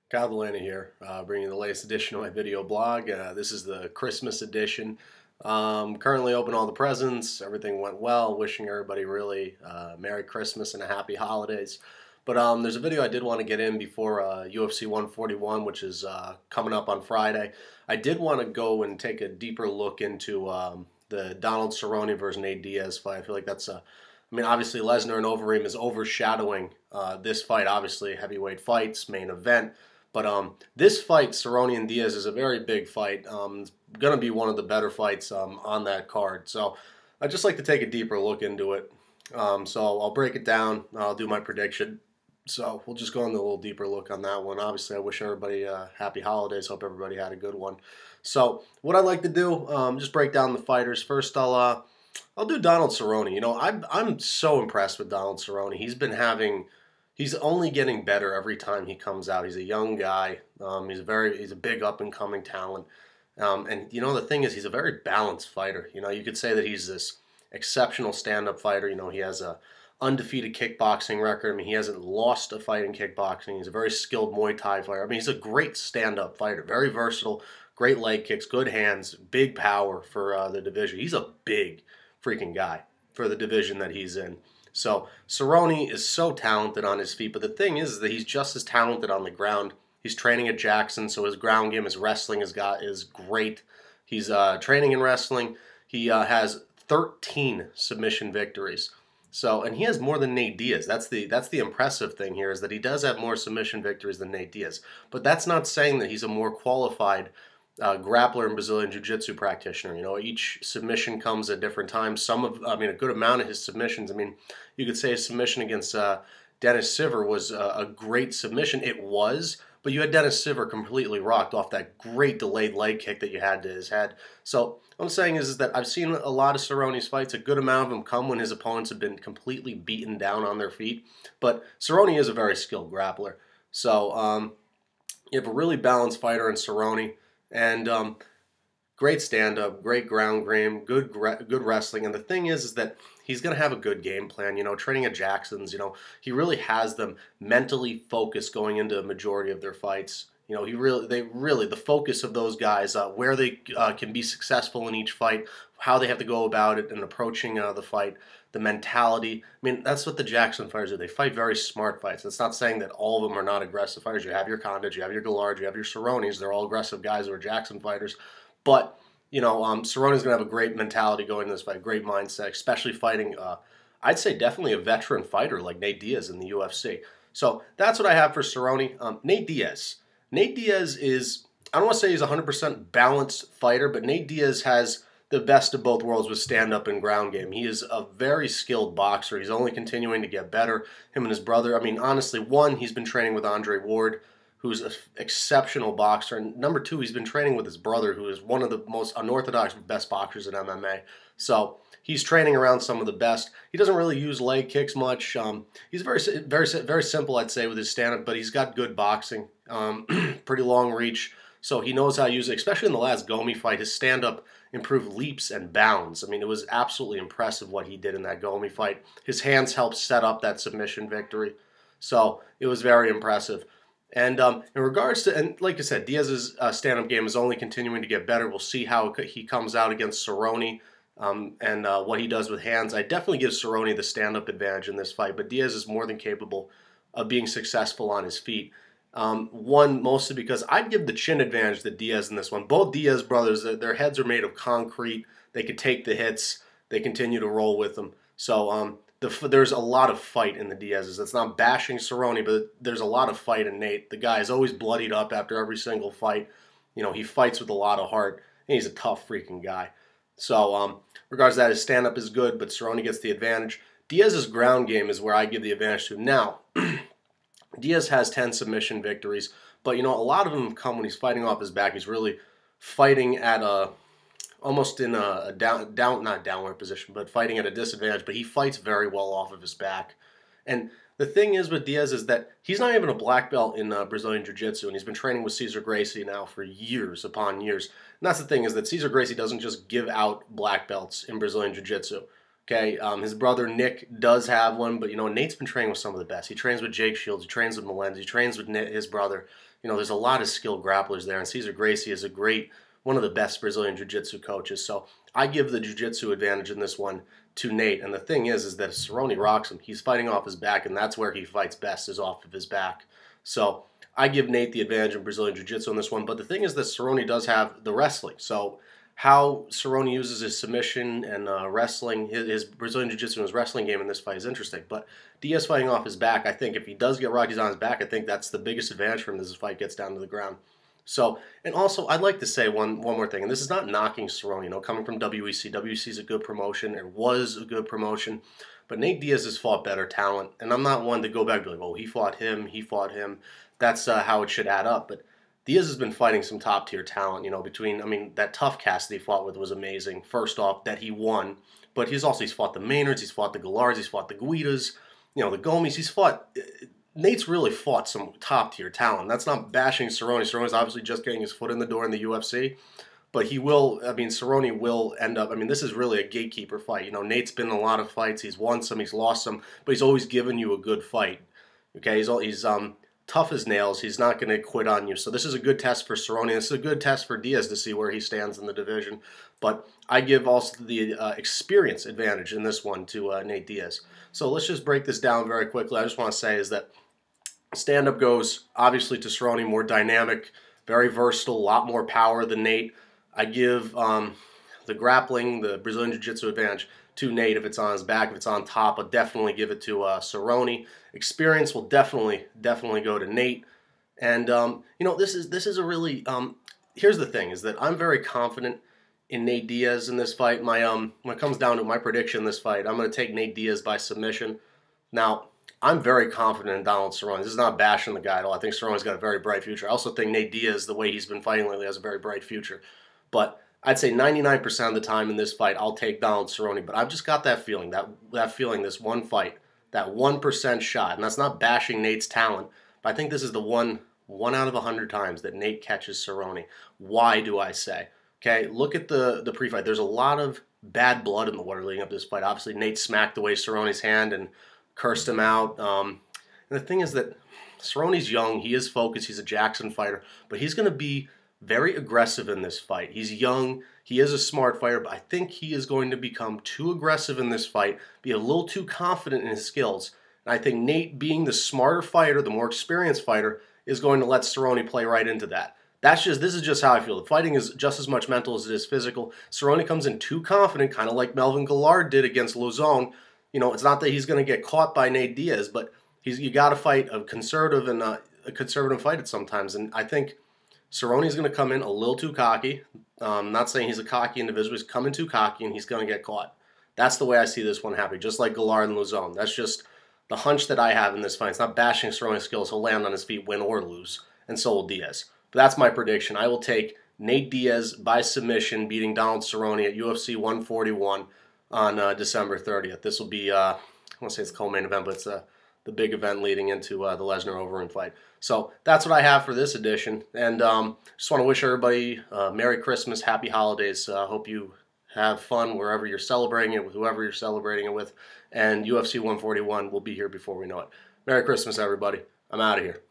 Catalina here, bringing the latest edition of my video blog. This is the Christmas edition. Currently open all the presents. Everything went well. Wishing everybody really Merry Christmas and a Happy Holidays. But there's a video I did want to get in before UFC 141, which is coming up on Friday. I did want to go and take a deeper look into the Donald Cerrone versus Nate Diaz fight. I feel like that's a I mean, obviously Lesnar and Overeem is overshadowing this fight. Obviously, heavyweight fights, main event. But this fight, Cerrone and Diaz, is a very big fight. It's going to be one of the better fights on that card. So I'd just like to take a deeper look into it. So I'll break it down. I'll do my prediction. So we'll just go into a little deeper look on that one. Obviously, I wish everybody happy holidays. Hope everybody had a good one. So what I'd like to do, just break down the fighters. First, I'll do Donald Cerrone. You know, I'm so impressed with Donald Cerrone. He's only getting better every time he comes out. He's a young guy. He's a big up and coming talent. And you know, the thing is, he's a very balanced fighter. You know, you could say that he's this exceptional stand-up fighter. You know, he has a undefeated kickboxing record. I mean, he hasn't lost a fight in kickboxing. He's a very skilled Muay Thai fighter. I mean, he's a great stand-up fighter. Very versatile, great leg kicks, good hands, big power for the division. He's a big freaking guy for the division that he's in. So Cerrone is so talented on his feet, but the thing is that he's just as talented on the ground. He's training at Jackson, so his ground game, his wrestling is great. He's training in wrestling. He has 13 submission victories. So, and he has more than Nate Diaz. That's the impressive thing here, is that he does have more submission victories than Nate Diaz. But that's not saying that he's a more qualified grappler and Brazilian Jiu-Jitsu practitioner. You know, each submission comes at different times. A good amount of his submissions. I mean, you could say his submission against Dennis Siver was a great submission. It was, but you had Dennis Siver completely rocked off that great delayed leg kick that you had to his head. So what I'm saying is that I've seen a lot of Cerrone's fights. A good amount of them come when his opponents have been completely beaten down on their feet. But Cerrone is a very skilled grappler. So you have a really balanced fighter in Cerrone. And great stand-up, great ground game, good wrestling. And the thing is that he's going to have a good game plan. You know, training at Jackson's, you know, he really has them mentally focused going into a majority of their fights. You know, the focus of those guys, where they can be successful in each fight, how they have to go about it and approaching the fight, the mentality. I mean, that's what the Jackson fighters do. They fight very smart fights. It's not saying that all of them are not aggressive fighters. You have your Condas, you have your Gallards, you have your Cerrones. They're all aggressive guys who are Jackson fighters. But, you know, Cerrone's going to have a great mentality going into this fight, great mindset, especially fighting, I'd say definitely a veteran fighter like Nate Diaz in the UFC. So that's what I have for Cerrone. Nate Diaz. Nate Diaz is, I don't want to say he's a 100% balanced fighter, but Nate Diaz has the best of both worlds with stand-up and ground game. He is a very skilled boxer. He's only continuing to get better. Him and his brother, I mean, honestly, one, he's been training with Andre Ward, who's an exceptional boxer. And number two, he's been training with his brother, who is one of the most unorthodox best boxers in MMA. So he's training around some of the best. He doesn't really use leg kicks much. He's very simple, I'd say, with his stand-up, but he's got good boxing, pretty long reach. So he knows how to use it, especially in the last Gomi fight. His stand-up improved leaps and bounds. I mean, it was absolutely impressive what he did in that Gomi fight. His hands helped set up that submission victory. So it was very impressive. And in regards to, and like I said, Diaz's stand-up game is only continuing to get better. We'll see how he comes out against Cerrone and what he does with hands. I definitely give Cerrone the stand-up advantage in this fight, but Diaz is more than capable of being successful on his feet. One, mostly because I'd give the chin advantage to Diaz in this one. Both Diaz brothers, their heads are made of concrete. They could take the hits. They continue to roll with them. So there's a lot of fight in the Diaz's. It's not bashing Cerrone, but there's a lot of fight in Nate. The guy is always bloodied up after every single fight. You know, he fights with a lot of heart, and he's a tough freaking guy. So regards to that, his stand-up is good, but Cerrone gets the advantage. Diaz's ground game is where I give the advantage to. Now, Diaz has 10 submission victories, but you know, a lot of them come when he's fighting off his back. He's really fighting at almost in a not downward position, but fighting at a disadvantage. But he fights very well off of his back. And the thing is with Diaz is that he's not even a black belt in Brazilian Jiu-Jitsu, and he's been training with Cesar Gracie now for years upon years. And that's the thing, is that Cesar Gracie doesn't just give out black belts in Brazilian Jiu-Jitsu. Okay, his brother Nick does have one, but Nate's been training with some of the best. He trains with Jake Shields, he trains with Melendez, he trains with his brother. There's a lot of skilled grapplers there, and Cesar Gracie is one of the best Brazilian Jiu-Jitsu coaches. So I give the Jiu-Jitsu advantage in this one to Nate. And the thing is that if Cerrone rocks him, he's fighting off his back, and that's where he fights best, is off of his back. So I give Nate the advantage in Brazilian Jiu-Jitsu in this one. But the thing is that Cerrone does have the wrestling. So how Cerrone uses his submission and wrestling, his Brazilian Jiu-Jitsu and his wrestling game in this fight is interesting. But Diaz fighting off his back, I think if he does get rocked, he's on his back, I think that's the biggest advantage for him as this fight gets down to the ground. So, and also, I'd like to say one more thing, and this is not knocking Cerrone. Coming from WEC, WEC is a good promotion. It was a good promotion. But Nate Diaz has fought better talent. And I'm not one to go back and be like, oh, he fought him. That's how it should add up. But Diaz has been fighting some top-tier talent, that tough cast that he fought with was amazing. First off, that he won. But he's fought the Maynards, he's fought the Gallards, he's fought the Guidas, the Gomes. Nate's really fought some top-tier talent. That's not bashing Cerrone. Cerrone's obviously just getting his foot in the door in the UFC. But Cerrone will end up, this is really a gatekeeper fight. Nate's been in a lot of fights. He's won some, he's lost some, but he's always given you a good fight. Okay, he's tough as nails. He's not going to quit on you. So this is a good test for Cerrone. This is a good test for Diaz to see where he stands in the division. But I give also the experience advantage in this one to Nate Diaz. So let's just break this down very quickly. I just want to say is that stand-up goes obviously to Cerrone, more dynamic, very versatile, a lot more power than Nate. I give the grappling, the Brazilian Jiu-Jitsu advantage to Nate if it's on his back. If it's on top, I'll definitely give it to Cerrone. Experience will definitely go to Nate. And this is a really here's the thing is that I'm very confident in Nate Diaz in this fight. My when it comes down to my prediction in this fight, I'm going to take Nate Diaz by submission. Now, I'm very confident in Donald Cerrone. This is not bashing the guy at all. I think Cerrone's got a very bright future. I also think Nate Diaz, the way he's been fighting lately, has a very bright future. But I'd say 99% of the time in this fight, I'll take Donald Cerrone. But I've just got that feeling, that feeling, this one fight, that 1% shot. And that's not bashing Nate's talent. But I think this is the one out of 100 times that Nate catches Cerrone. Why do I say? Okay, look at the pre-fight. There's a lot of bad blood in the water leading up to this fight. Obviously, Nate smacked away Cerrone's hand and cursed him out. And the thing is that Cerrone's young. He is focused. He's a Jackson fighter. But he's going to be very aggressive in this fight. He's young. He is a smart fighter. But I think he is going to become too aggressive in this fight, be a little too confident in his skills. And I think Nate, being the smarter fighter, the more experienced fighter, is going to let Cerrone play right into that. This is just how I feel. The fighting is just as much mental as it is physical. Cerrone comes in too confident, kind of like Melvin Gillard did against Lozone. It's not that he's going to get caught by Nate Diaz, but you got to fight a conservative and a conservative fight at sometimes. And I think Cerrone is going to come in a little too cocky. I'm not saying he's a cocky individual. He's coming too cocky, and he's going to get caught. That's the way I see this one happening, just like Gillard and Lozone. That's just the hunch that I have in this fight. It's not bashing Cerrone's skills. He'll land on his feet, win or lose, and so will Diaz. But that's my prediction. I will take Nate Diaz by submission, beating Donald Cerrone at UFC 141 on December 30th. This will be, I want to say it's the co-main event, but it's the big event leading into the Lesnar-Overeem fight. So that's what I have for this edition. And just want to wish everybody Merry Christmas, Happy Holidays. Hope you have fun wherever you're celebrating it, with whoever you're celebrating it with. And UFC 141 will be here before we know it. Merry Christmas, everybody. I'm out of here.